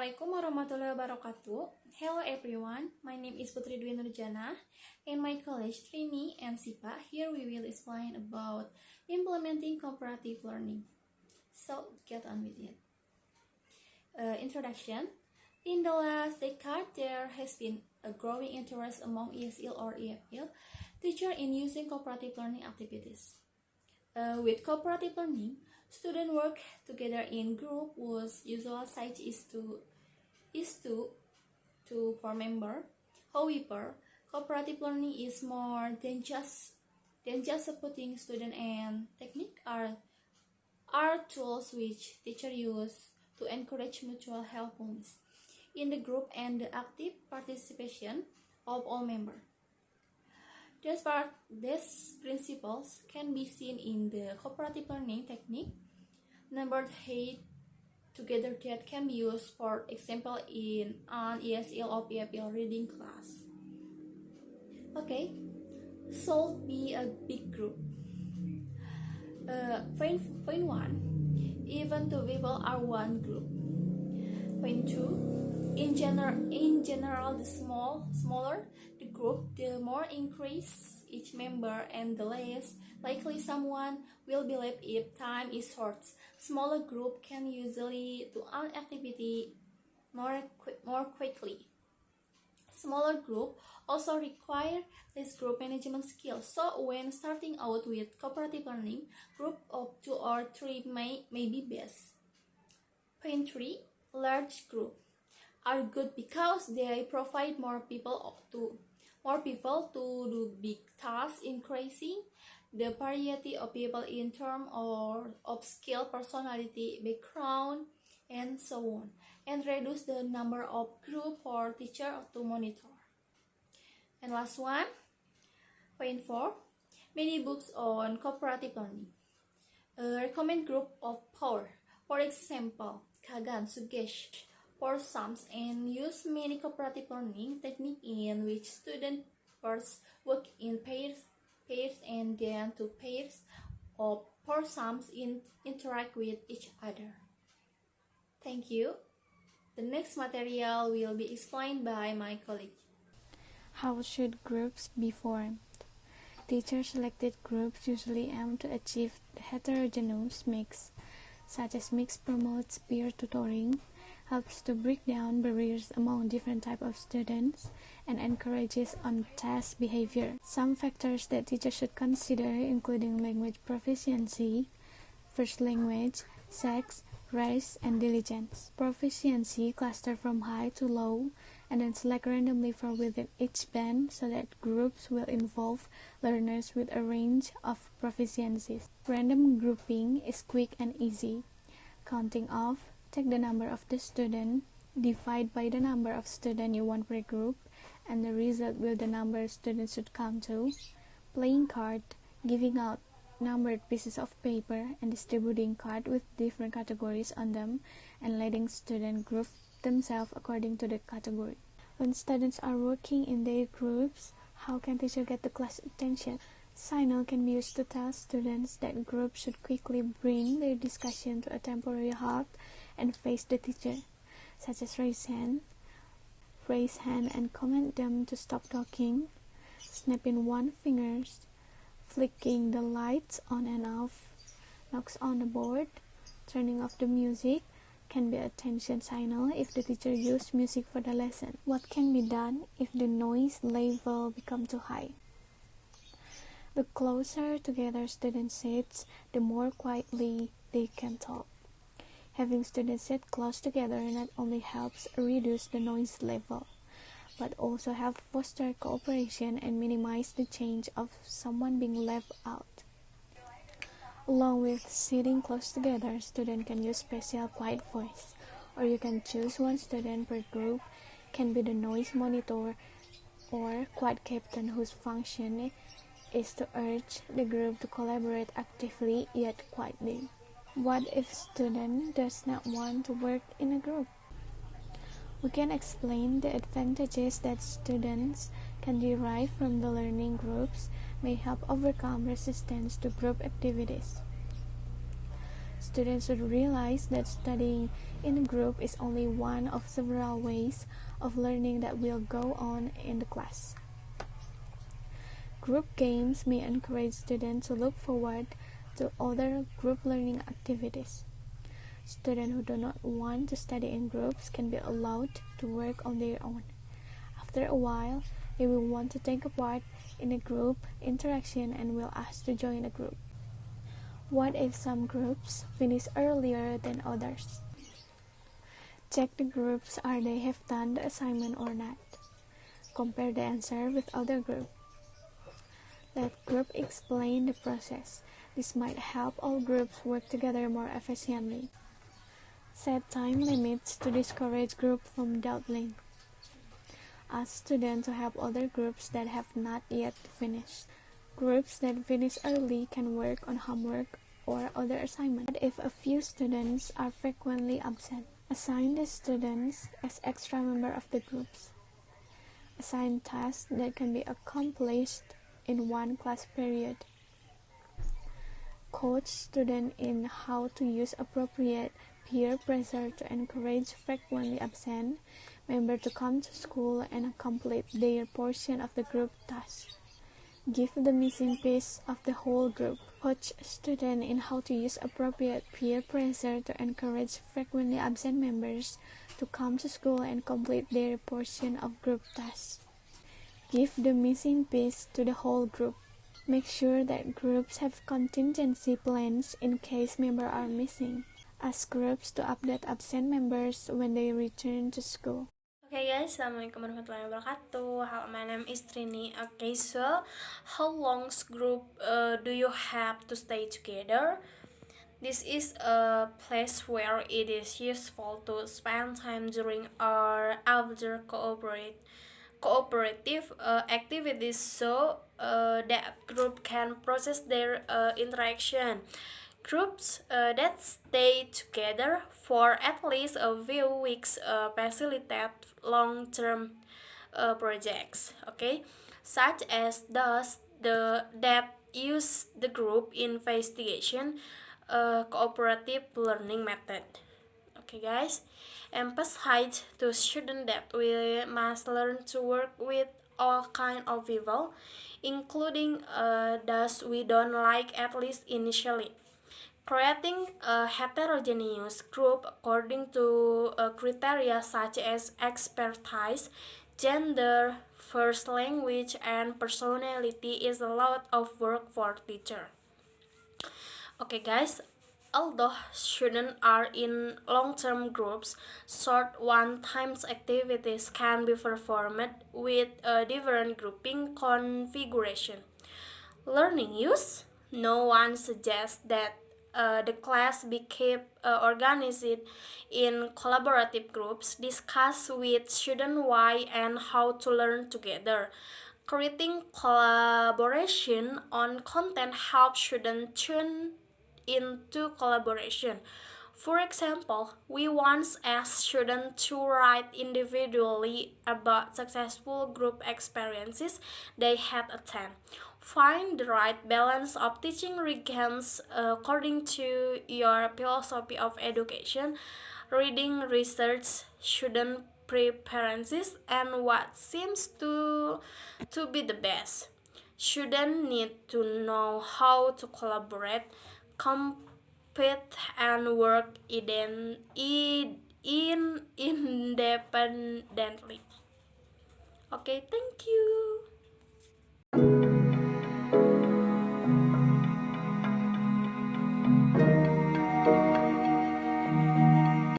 Assalamualaikum warahmatullahi wabarakatuh. Hello everyone, my name is Putri Dwi Nurjanah and my colleagues Trini and Syifa. Here we will explain about implementing cooperative learning. So get on with it. Introduction. In the last decade, there has been a growing interest among ESL or EFL teachers in using cooperative learning activities. With cooperative learning, students work together in group whose usual size is two per member. However, cooperative learning is more than just putting student and technique are tools which teachers use to encourage mutual helpfulness in the group and the active participation of all members. These principles can be seen in the cooperative learning technique numbered height together that can be used, for example, in an ESL or PFL reading class. Okay, so be a big group. Point 1, even two people are one group. Point 2, in general, the smaller the group, the more increase each member and the less likely someone will be left if time is short. Smaller group can usually do an activity more quickly. Smaller group also require less group management skills. So when starting out with cooperative learning, group of 2 or 3 may be best. Point 3, large group are good because they provide more people to do big tasks, increasing the variety of people in terms of skill, personality, background, and so on, and reduce the number of group for teacher to monitor. And last one, point 4, many books on cooperative learning. Recommend group of 4, for example, Kagan, Sugesh, for sums, and use many cooperative learning technique in which students first work in pairs and then two pairs of for sums interact with each other. Thank you. The next material will be explained by my colleague. How should groups be formed? Teacher-selected groups usually aim to achieve the heterogeneous mix, such as mix promotes peer tutoring, helps to break down barriers among different types of students, and encourages on-task behavior. Some factors that teachers should consider including language proficiency, first language, sex, race, and diligence. Proficiency cluster from high to low and then select randomly from within each band so that groups will involve learners with a range of proficiencies. Random grouping is quick and easy. Counting off, take the number of the student, divide by the number of students you want per group, and the result will the number students should come to. Playing card, giving out numbered pieces of paper and distributing cards with different categories on them, and letting students group themselves according to the category. When students are working in their groups, how can teacher get the class attention? Signal can be used to tell students that groups should quickly bring their discussion to a temporary halt and face the teacher, such as raise hand and command them to stop talking, snapping one fingers, flicking the lights on and off, knocks on the board, turning off the music can be attention signal if the teacher used music for the lesson. What can be done if the noise level becomes too high? The closer together students sit, the more quietly they can talk. Having students sit close together not only helps reduce the noise level, but also help foster cooperation and minimize the chance of someone being left out. Along with sitting close together, students can use special quiet voice, or you can choose one student per group, can be the noise monitor or quiet captain whose function is to urge the group to collaborate actively yet quietly. What if student does not want to work in a group? We can explain the advantages that students can derive from the learning groups may help overcome resistance to group activities. Students should realize that studying in a group is only one of several ways of learning that will go on in the class. Group games may encourage students to look forward to other group learning activities. Students who do not want to study in groups can be allowed to work on their own. After a while, they will want to take part in a group interaction and will ask to join a group. What if some groups finish earlier than others? Check the groups are they have done the assignment or not. Compare the answer with other groups. Let group explain the process. This might help all groups work together more efficiently. Set time limits to discourage groups from dawdling. Ask students to help other groups that have not yet finished. Groups that finish early can work on homework or other assignments. But if a few students are frequently absent, assign the students as extra members of the groups. Assign tasks that can be accomplished in one class period. Coach students in how to use appropriate peer pressure to encourage frequently absent members to come to school and complete their portion of the group task. Give the missing piece of the whole group. Coach students in how to use appropriate peer pressure to encourage frequently absent members to come to school and complete their portion of group tasks. Give the missing piece to the whole group. Make sure that groups have contingency plans in case members are missing. Ask groups to update absent members when they return to school. Okay guys, Assalamualaikum warahmatullahi wabarakatuh. My name is Trini. Okay, so how long's group do you have to stay together? This is a place where it is useful to spend time during or after cooperative activities so that group can process their interaction. Groups that stay together for at least a few weeks facilitate long-term projects, okay, such as those that use the group investigation cooperative learning method. Okay, guys, emphasize to students that we must learn to work with all kind of people, including those we don't like at least initially. Creating a heterogeneous group according to criteria such as expertise, gender, first language, and personality is a lot of work for teacher. Okay guys, although students are in long-term groups, short one-time activities can be performed with a different grouping configuration. Learning use. No one suggests that the class be kept organized in collaborative groups, discuss with students why and how to learn together. Creating collaboration on content helps students tune into collaboration. For example, we once asked students to write individually about successful group experiences they had attended. Find the right balance of teaching regions according to your philosophy of education, reading research, student preferences, and what seems to be the best. Students need to know how to collaborate, compete, and work independently. Okay, thank you.